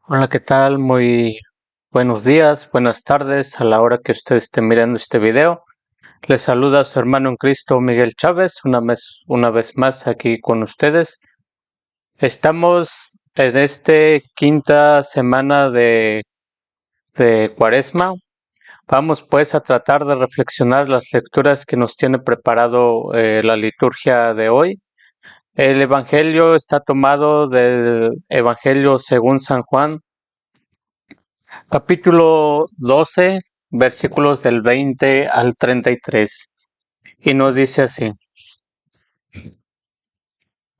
Hola, ¿qué tal? Muy buenos días, buenas tardes a la hora que usted esté mirando este video. Les saluda a su hermano en Cristo, Miguel Chávez, una vez más aquí con ustedes. Estamos en esta quinta semana de Cuaresma. Vamos pues a tratar de reflexionar las lecturas que nos tiene preparado la liturgia de hoy. El Evangelio está tomado del Evangelio según San Juan, capítulo 12, versículos del 20 al 33. Y nos dice así: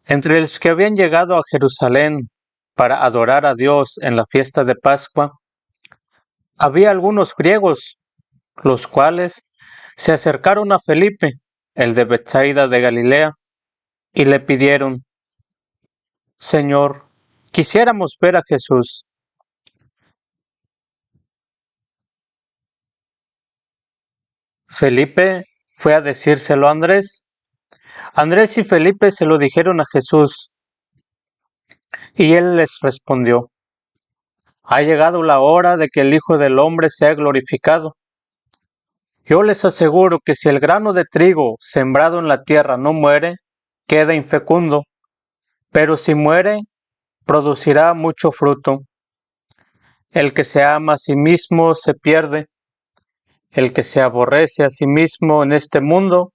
Entre los que habían llegado a Jerusalén para adorar a Dios en la fiesta de Pascua, había algunos griegos, los cuales se acercaron a Felipe, el de Betsaida de Galilea, y le pidieron: Señor, quisiéramos ver a Jesús. Felipe fue a decírselo a Andrés. Andrés y Felipe se lo dijeron a Jesús, y él les respondió: Ha llegado la hora de que el Hijo del Hombre sea glorificado. Yo les aseguro que si el grano de trigo sembrado en la tierra no muere, queda infecundo, pero si muere, producirá mucho fruto. El que se ama a sí mismo se pierde. El que se aborrece a sí mismo en este mundo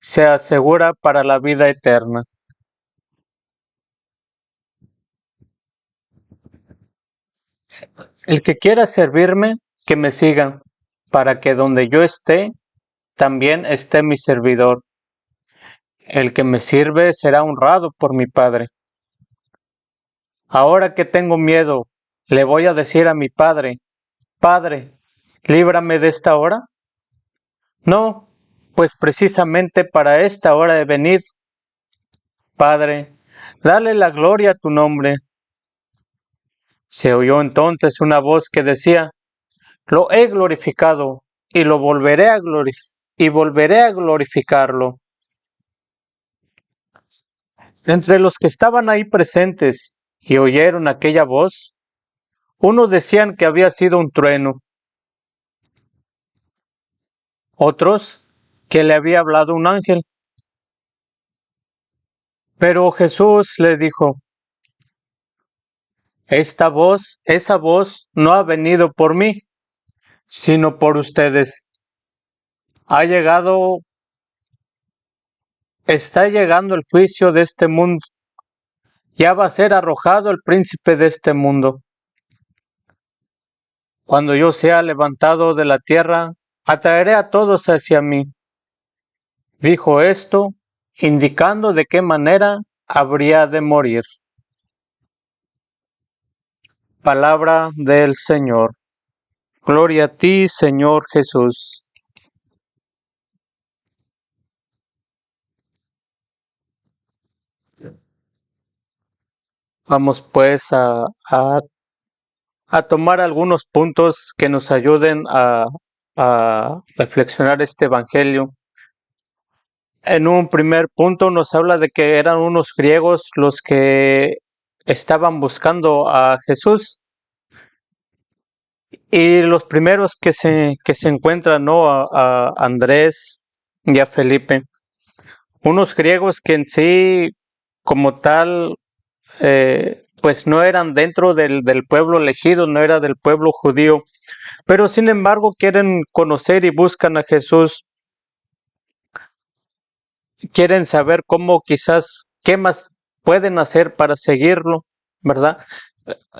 se asegura para la vida eterna. El que quiera servirme, que me siga, para que donde yo esté, también esté mi servidor. El que me sirve será honrado por mi Padre. Ahora que tengo miedo, le voy a decir a mi Padre: Padre, líbrame de esta hora. No, pues precisamente para esta hora he venido. Padre, dale la gloria a tu nombre. Se oyó entonces una voz que decía: Lo he glorificado y lo volveré a glorificarlo. Entre los que estaban ahí presentes y oyeron aquella voz, unos decían que había sido un trueno, otros que le había hablado un ángel. Pero Jesús le dijo: esa voz no ha venido por mí, sino por ustedes. Está llegando el juicio de este mundo. Ya va a ser arrojado el príncipe de este mundo. Cuando yo sea levantado de la tierra, atraeré a todos hacia mí. Dijo esto, indicando de qué manera habría de morir. Palabra del Señor. Gloria a ti, Señor Jesús. Vamos pues a tomar algunos puntos que nos ayuden a reflexionar este Evangelio. En un primer punto nos habla de que eran unos griegos los que estaban buscando a Jesús. Y los primeros que se encuentran, ¿no? A Andrés y a Felipe. Unos griegos que en sí, como tal, pues no eran dentro del pueblo elegido, no era del pueblo judío, pero sin embargo quieren conocer y buscan a Jesús, quieren saber cómo quizás, qué más pueden hacer para seguirlo, ¿verdad?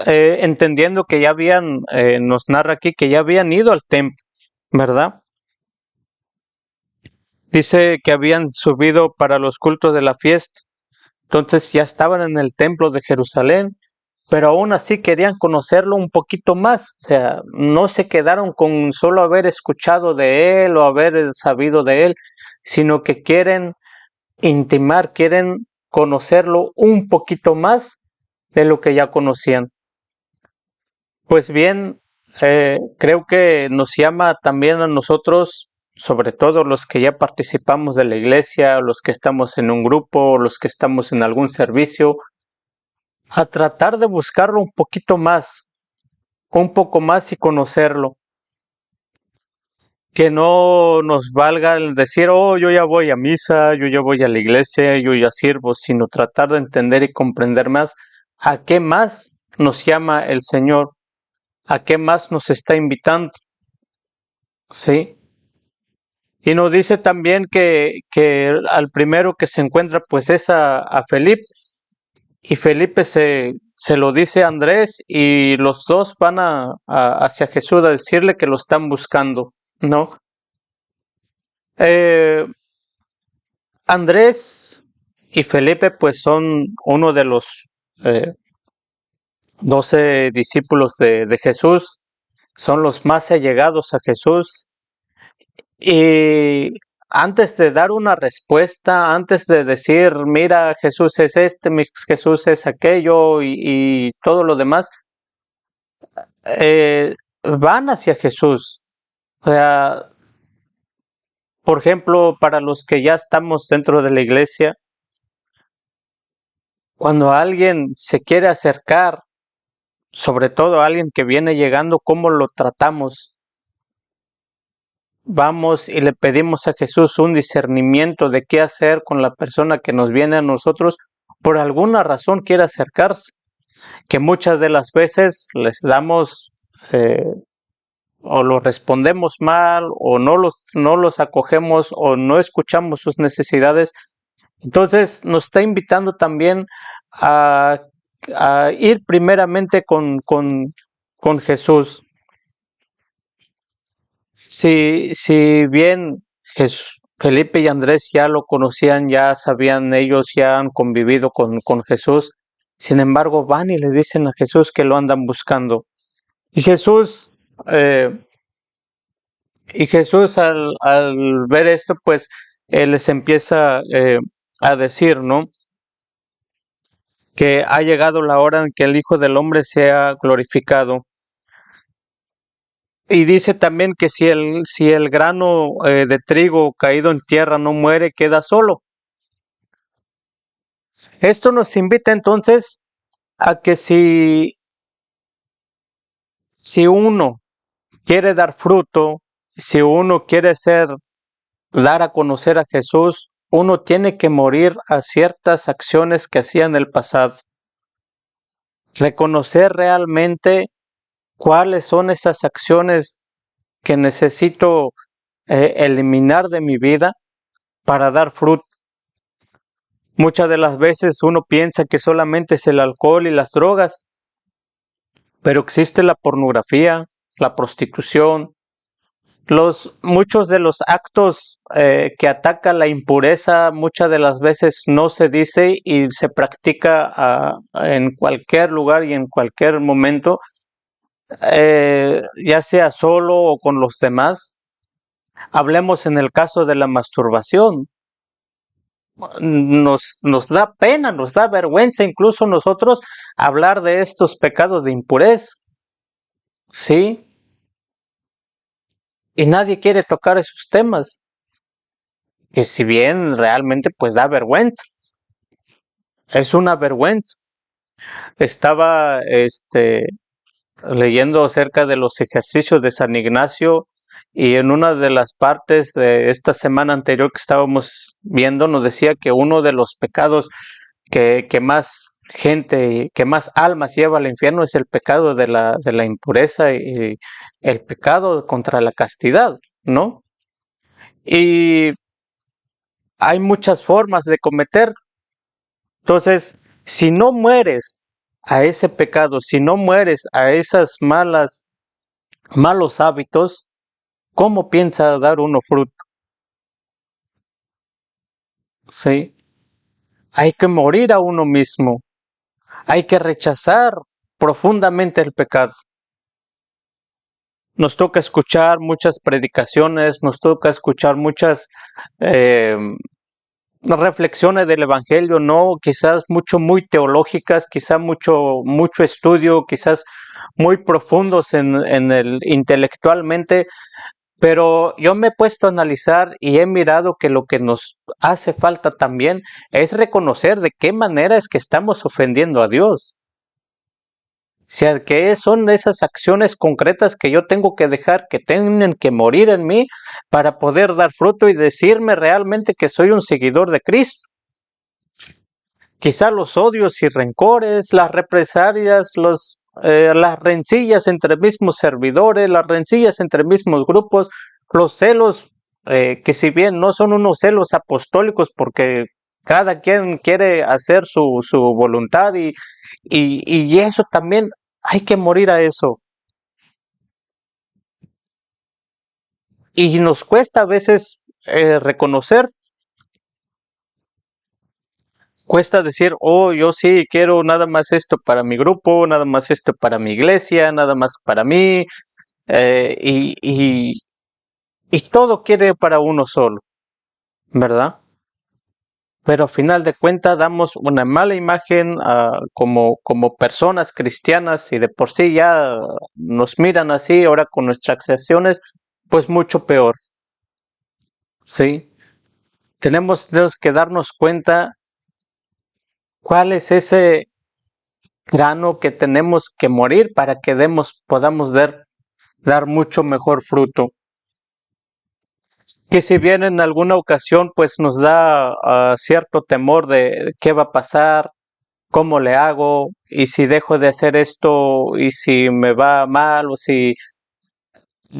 Entendiendo que ya habían, nos narra aquí que ya habían ido al templo, ¿verdad? Dice que habían subido para los cultos de la fiesta, entonces ya estaban en el templo de Jerusalén, pero aún así querían conocerlo un poquito más, o sea, no se quedaron con solo haber escuchado de él o haber sabido de él, sino que quieren intimar, quieren conocerlo un poquito más de lo que ya conocían. Pues bien, creo que nos llama también a nosotros, sobre todo los que ya participamos de la iglesia, los que estamos en un grupo, los que estamos en algún servicio, a tratar de buscarlo un poquito más, un poco más y conocerlo. Que no nos valga el decir, oh, yo ya voy a misa, yo ya voy a la iglesia, yo ya sirvo, sino tratar de entender y comprender más a qué más nos llama el Señor, a qué más nos está invitando, ¿sí? Y nos dice también que al primero que se encuentra pues es a Felipe, y Felipe se lo dice a Andrés y los dos van hacia Jesús a decirle que lo están buscando, ¿no? Eh, Andrés y Felipe pues son uno de los 12 discípulos de Jesús, son los más allegados a Jesús. Y antes de dar una respuesta, antes de decir, mira, Jesús es este, Jesús es aquello y todo lo demás, van hacia Jesús. O sea, por ejemplo, para los que ya estamos dentro de la iglesia, cuando alguien se quiere acercar, sobre todo alguien que viene llegando, ¿cómo lo tratamos? Vamos y le pedimos a Jesús un discernimiento de qué hacer con la persona que nos viene a nosotros, por alguna razón quiere acercarse, que muchas de las veces les damos o lo respondemos mal o no los acogemos o no escuchamos sus necesidades. Entonces nos está invitando también a, a ir primeramente con Jesús. Si bien Felipe y Andrés ya lo conocían, ya sabían ellos, ya han convivido con Jesús, sin embargo van y le dicen a Jesús que lo andan buscando. Y Jesús, eh, al ver esto, pues les empieza a decir, ¿no? Que ha llegado la hora en que el Hijo del Hombre sea glorificado. Y dice también que si el grano de trigo caído en tierra no muere, queda solo. Esto nos invita entonces a que si uno quiere dar fruto, si uno quiere dar a conocer a Jesús, uno tiene que morir a ciertas acciones que hacía en el pasado. Reconocer realmente cuáles son esas acciones que necesito eliminar de mi vida para dar fruto. Muchas de las veces uno piensa que solamente es el alcohol y las drogas, pero existe la pornografía, la prostitución, muchos de los actos que atacan la impureza, muchas de las veces no se dice y se practica en cualquier lugar y en cualquier momento, ya sea solo o con los demás. Hablemos en el caso de la masturbación. Nos da pena, nos da vergüenza incluso nosotros hablar de estos pecados de impureza, ¿sí? Y nadie quiere tocar esos temas. Y si bien realmente pues da vergüenza, es una vergüenza. Estaba leyendo acerca de los ejercicios de San Ignacio y en una de las partes de esta semana anterior que estábamos viendo nos decía que uno de los pecados que más gente, que más almas lleva al infierno es el pecado de la impureza y el pecado contra la castidad, ¿no? Y hay muchas formas de cometer. Entonces, si no mueres a ese pecado, si no mueres a esas malos hábitos, ¿cómo piensa dar uno fruto? Sí, hay que morir a uno mismo, hay que rechazar profundamente el pecado. Nos toca escuchar muchas predicaciones, nos toca escuchar muchas reflexiones del Evangelio, no quizás muy teológicas, quizás mucho estudio, quizás muy profundos en el intelectualmente, pero yo me he puesto a analizar y he mirado que lo que nos hace falta también es reconocer de qué manera es que estamos ofendiendo a Dios. sea, que son esas acciones concretas que yo tengo que dejar, que tienen que morir en mí para poder dar fruto y decirme realmente que soy un seguidor de Cristo. Quizá los odios y rencores, las represalias, las rencillas entre mismos servidores, las rencillas entre mismos grupos, los celos, que si bien no son unos celos apostólicos porque cada quien quiere hacer su voluntad y eso también hay que morir a eso. Y nos cuesta a veces reconocer, cuesta decir, oh, yo sí quiero nada más esto para mi grupo, nada más esto para mi iglesia, nada más para mí, eh, y, y, y todo quiere para uno solo, ¿verdad? Pero a final de cuentas damos una mala imagen como personas cristianas y de por sí ya nos miran así, ahora con nuestras acciones, pues mucho peor, ¿sí? Tenemos que darnos cuenta cuál es ese grano que tenemos que morir para que podamos dar mucho mejor fruto. Que si bien en alguna ocasión pues nos da cierto temor de qué va a pasar, cómo le hago, y si dejo de hacer esto, y si me va mal, o si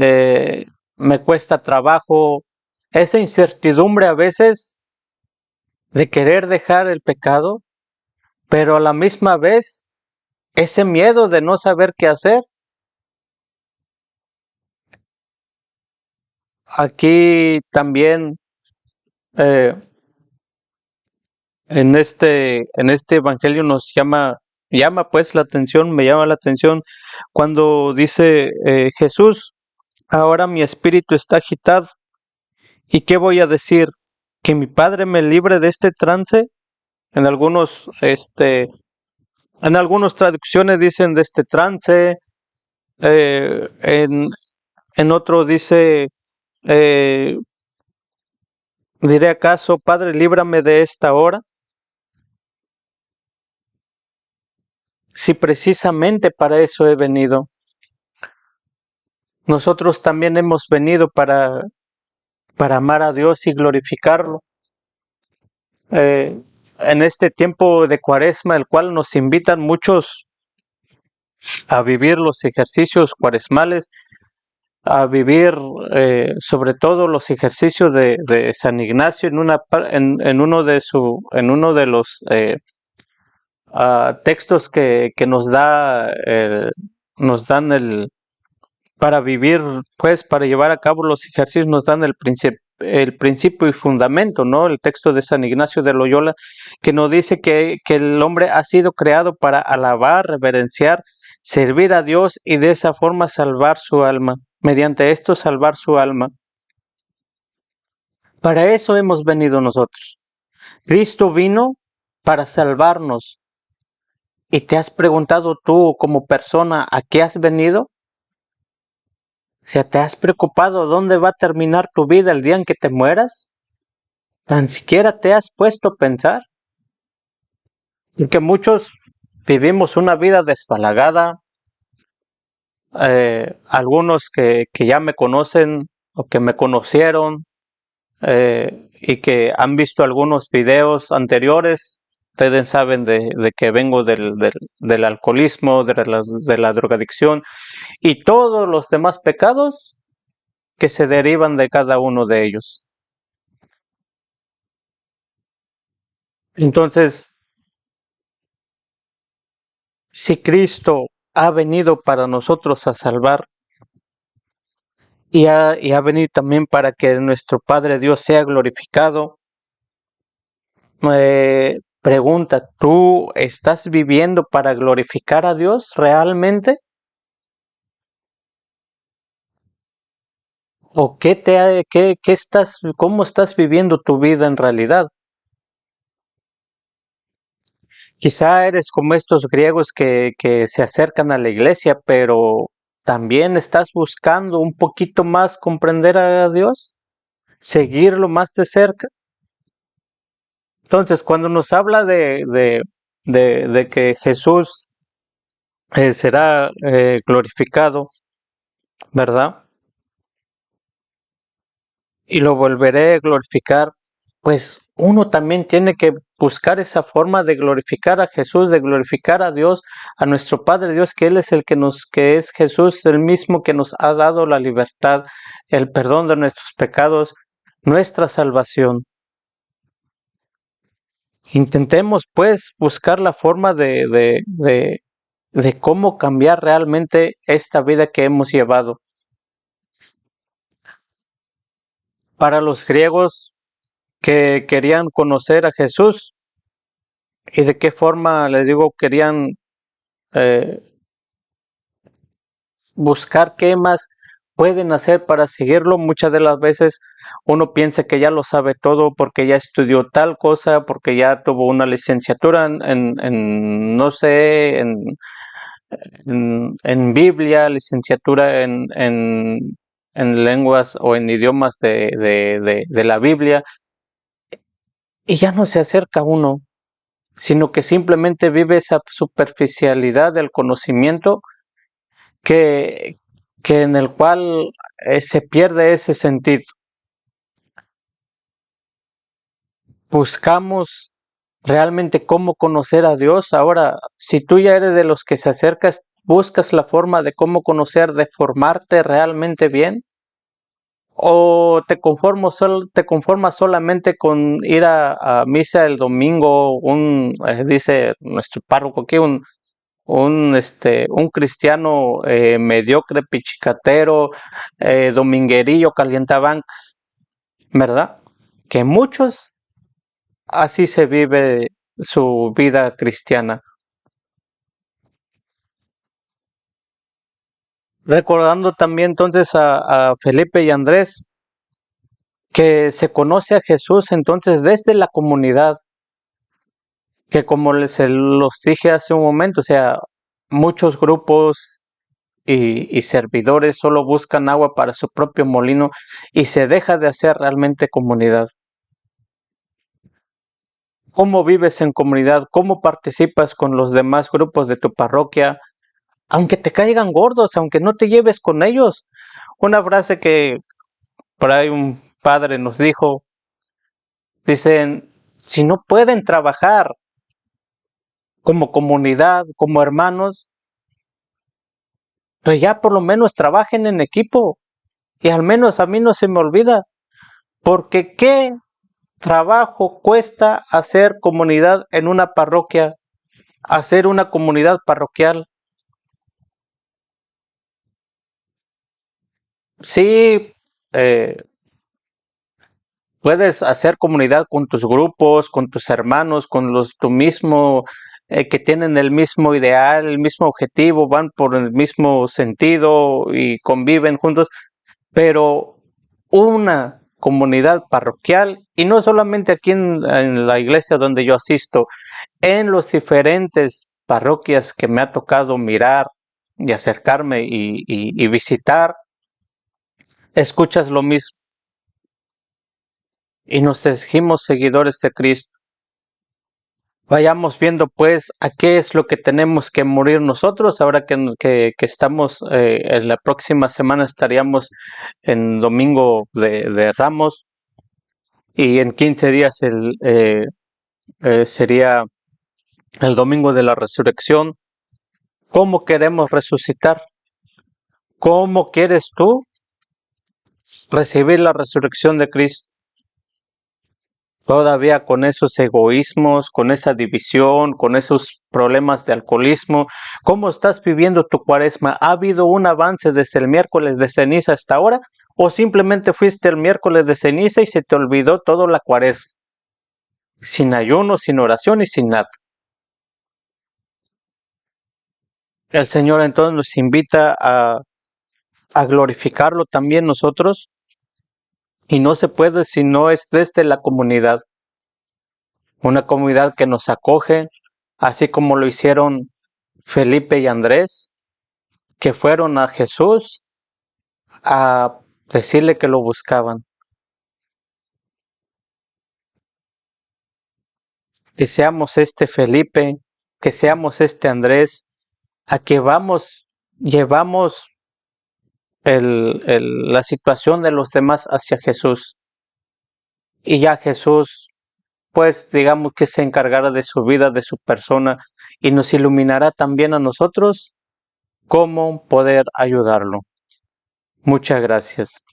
eh, me cuesta trabajo, esa incertidumbre a veces de querer dejar el pecado, pero a la misma vez ese miedo de no saber qué hacer. Aquí también eh, en este evangelio nos llama pues la atención, me llama la atención cuando dice Jesús, ahora mi espíritu está agitado. ¿Y qué voy a decir? ¿Que mi padre me libre de este trance? En en algunas traducciones dicen de este trance, eh, en, en otro dice, eh, diré acaso, Padre, líbrame de esta hora. Si precisamente para eso he venido. Nosotros también hemos venido para amar a Dios y glorificarlo. En este tiempo de Cuaresma, el cual nos invitan muchos a vivir los ejercicios cuaresmales, a vivir sobre todo los ejercicios de San Ignacio en uno de los textos que nos dan para vivir, pues, para llevar a cabo los ejercicios, nos dan el principio y fundamento, ¿no? El texto de San Ignacio de Loyola, que nos dice que el hombre ha sido creado para alabar, reverenciar, servir a Dios y de esa forma salvar su alma, mediante esto salvar su alma. Para eso hemos venido nosotros. Cristo vino para salvarnos. ¿Y te has preguntado tú como persona a qué has venido? ¿Se te has preocupado dónde va a terminar tu vida el día en que te mueras? ¿Tan siquiera te has puesto a pensar? Porque muchos vivimos una vida desbalagada, algunos que ya me conocen o que me conocieron y que han visto algunos videos anteriores, ustedes saben de que vengo del alcoholismo, de la drogadicción y todos los demás pecados que se derivan de cada uno de ellos. Entonces, si Cristo ha venido para nosotros a salvar y ha venido también para que nuestro Padre Dios sea glorificado, pregunta, ¿tú estás viviendo para glorificar a Dios realmente? ¿O cómo estás viviendo tu vida en realidad? Quizá eres como estos griegos que se acercan a la iglesia, pero también estás buscando un poquito más comprender a Dios, seguirlo más de cerca. Entonces, cuando nos habla de que Jesús será glorificado, ¿verdad? Y lo volveré a glorificar, pues uno también tiene que buscar esa forma de glorificar a Jesús, de glorificar a Dios, a nuestro Padre Dios, que Él es el que es Jesús, el mismo que nos ha dado la libertad, el perdón de nuestros pecados, nuestra salvación. Intentemos pues buscar la forma de cómo cambiar realmente esta vida que hemos llevado. Para los griegos que querían conocer a Jesús y de qué forma, les digo, querían eh, buscar qué más pueden hacer para seguirlo. Muchas de las veces uno piensa que ya lo sabe todo porque ya estudió tal cosa, porque ya tuvo una licenciatura no sé, en Biblia, licenciatura en lenguas o en idiomas de la Biblia, y ya no se acerca a uno, sino que simplemente vive esa superficialidad del conocimiento que, que en el cual se pierde ese sentido. Buscamos realmente cómo conocer a Dios. Ahora, si tú ya eres de los que se acercas, buscas la forma de cómo conocer, de formarte realmente bien, o te conformas solamente con ir a misa el domingo, dice nuestro párroco aquí, un cristiano mediocre, pichicatero, dominguerillo, calientabancas, ¿verdad? Que muchos así se vive su vida cristiana. Recordando también entonces a Felipe y Andrés, que se conoce a Jesús entonces desde la comunidad, que como se los dije hace un momento, o sea, muchos grupos y servidores solo buscan agua para su propio molino y se deja de hacer realmente comunidad. ¿Cómo vives en comunidad? ¿Cómo participas con los demás grupos de tu parroquia? Aunque te caigan gordos, aunque no te lleves con ellos. Una frase que por ahí un padre nos dijo, dicen, si no pueden trabajar como comunidad, como hermanos, pues ya por lo menos trabajen en equipo. Y al menos a mí no se me olvida, porque qué trabajo cuesta hacer comunidad en una parroquia, hacer una comunidad parroquial. Sí, eh, puedes hacer comunidad con tus grupos, con tus hermanos, con los tu mismo, que tienen el mismo ideal, el mismo objetivo, van por el mismo sentido y conviven juntos, pero una comunidad parroquial, y no solamente aquí en la iglesia donde yo asisto, en los diferentes parroquias que me ha tocado mirar y acercarme y visitar, escuchas lo mismo y nos decimos seguidores de Cristo. Vayamos viendo pues a qué es lo que tenemos que morir nosotros. Ahora que estamos, en la próxima semana estaríamos en Domingo de Ramos y en 15 días sería el Domingo de la Resurrección. ¿Cómo queremos resucitar? ¿Cómo quieres tú recibir la resurrección de Cristo? Todavía con esos egoísmos, con esa división, con esos problemas de alcoholismo. ¿Cómo estás viviendo tu cuaresma? ¿Ha habido un avance desde el miércoles de ceniza hasta ahora? ¿O simplemente fuiste el miércoles de ceniza y se te olvidó toda la cuaresma? Sin ayuno, sin oración y sin nada. El Señor entonces nos invita a glorificarlo también nosotros, y no se puede si no es desde la comunidad. Una comunidad que nos acoge, así como lo hicieron Felipe y Andrés, que fueron a Jesús a decirle que lo buscaban. Que seamos este Felipe, que seamos este Andrés, a que llevamos la situación de los demás hacia Jesús. Y ya Jesús, pues digamos que se encargará de su vida, de su persona, y nos iluminará también a nosotros cómo poder ayudarlo. Muchas gracias.